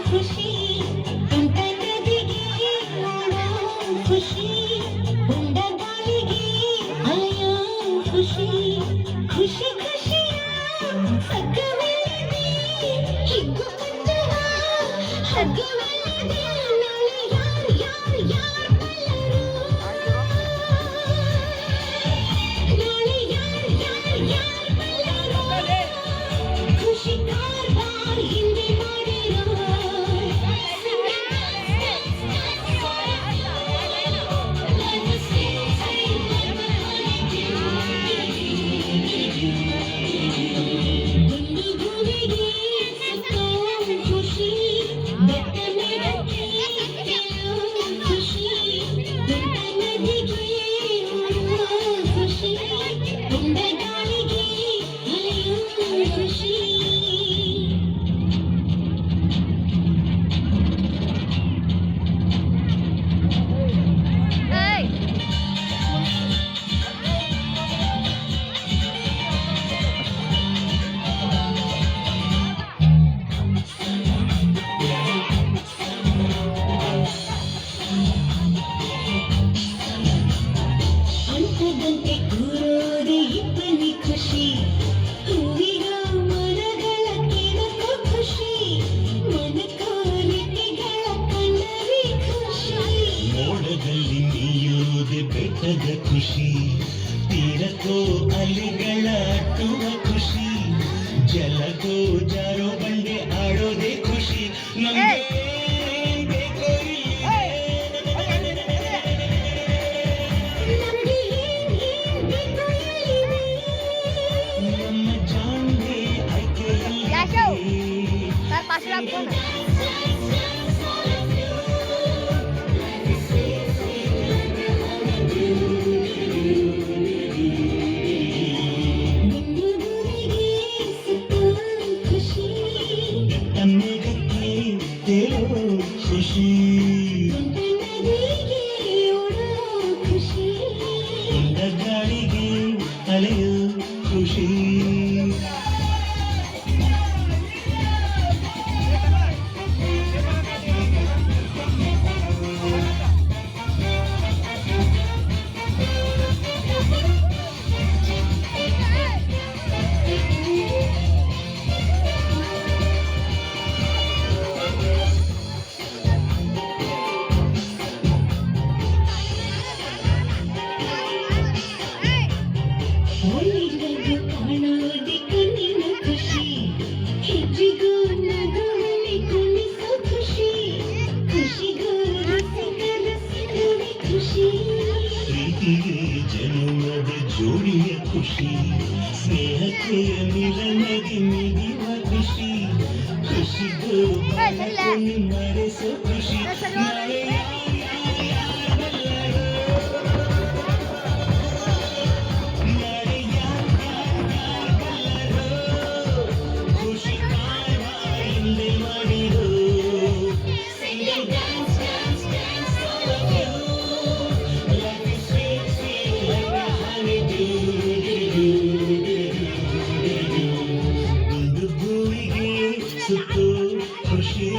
ಖುಷಿ ತುಂಟ ನದಿಗೆ ಓಡೋ ಖುಷಿ ಉಂಡ ಗಾಳಿಗೆ ಅಲೆಯೋ ಖುಷಿ ಖುಷಿ ಖುಷಿಯ ಸಗ್ಗವಿಲ್ಲದೆ ಹಿಗ್ಗು ಪಂಜರ ಹಗ್ಗವಿಲ್ಲದೆ ನಾಳೆ ಯಾರ್ ಬಲ್ಲರು ನಾಳೆ ಯಾರ್ ಬಲ್ಲರು ಖುಷಿ ಕಾರ್ಬಾರ್ ಹಿಂದೆ ಮಾಡಿರೋ ಗುಂಡು ಗುಳಿಗೆ ಸುತ್ತೋ ಖುಷಿ ಬೆಟ್ಟ ಮೇಡಕ್ಕೆ ಕೆಲವು ಖುಷಿ ತುಂಟ ನದಿಗೆ ಓಡುವ ಖುಷಿ ಉಂಡ ಗಾಳಿಗೆ ಅಲೆಯೋ ಖುಷಿ ಅಂಟದಂತೆ ಕೂರೋದೆ ಇಬ್ಬನಿ ಖುಷಿ ಹೂವಿನ ಮರಗಳ ಕೆಣಕೋ ಖುಷಿ ಮನಕೋ ರೆಕ್ಕೆಗಳ ಕಣ್ಣರಿ ಖುಷಿ ಮೋಡದಲ್ಲಿ ನೀಯೋದೆ ಬೆಟ್ಟದ ಖುಷಿ ತೀರಕ್ಕೋ ಅಲೆಗಳ ಅಟ್ಟುವ ಖುಷಿ ಜಲಗೋ ಜಾರೋ ಬಂಡೆ ಆಡೋದೆ ಖುಷಿ ನಮ್ಗೆ ಬೇಕೋ ನಮ್ಗೆ ಏನ್ ಬೇಕೋ ಎಲ್ಲಿದೆ ನಮ್ಮ ಜಾಣ್ಗೆ ಆಯ್ಕೆಯಲ್ಲಿ Tayo, paso lang po na. ಗುಂಡು ಗುಳಿಗೆ ಸುತ್ತೋ ಖುಷಿ ಮೇಘಕ್ಕೆ ತೇಲೋ ಖುಷಿ ತುಂಟ ನದಿಗೆ ಓಡೋ ಖುಷಿ ಉಂಡ ಗಾಳಿಗೆ ಅಲೆಯೋ ಖುಷಿ ಒಳ್ಳೆಯದು ಕಾಣೋದೆ ಕಣ್ಣಿನ ಖುಷಿ ಹೆಜ್ಜೆಗೂ ನಗುವಲ್ಲಿ ಕುಣಿಸೋ ಖುಷಿ ಖುಷಿಗೂ ರಸಿಕರ ಸಿಗುವೆ ಖುಷಿ ಪ್ರೀತಿಗೆ ಜನ್ಮದ ಜೋಡಿಯ ಖುಷಿ ಸ್ನೇಹಕ್ಕೆ ಮಿಲನದಿ ಮಿಗಿವ ಖುಷಿ ಖುಷಿಗೂ ಮರೆಸೋ ಖುಷಿ ನಾಳೆ ನಾಳೆ ಖುಷಿ ಹಿಂದೆ ಮಾಡಿರೋ Life is sweet, sweet like a honeydew. ಗುಂಡು ಗೂಳಿಗೆ ಸುತ್ತು ಖುಷಿ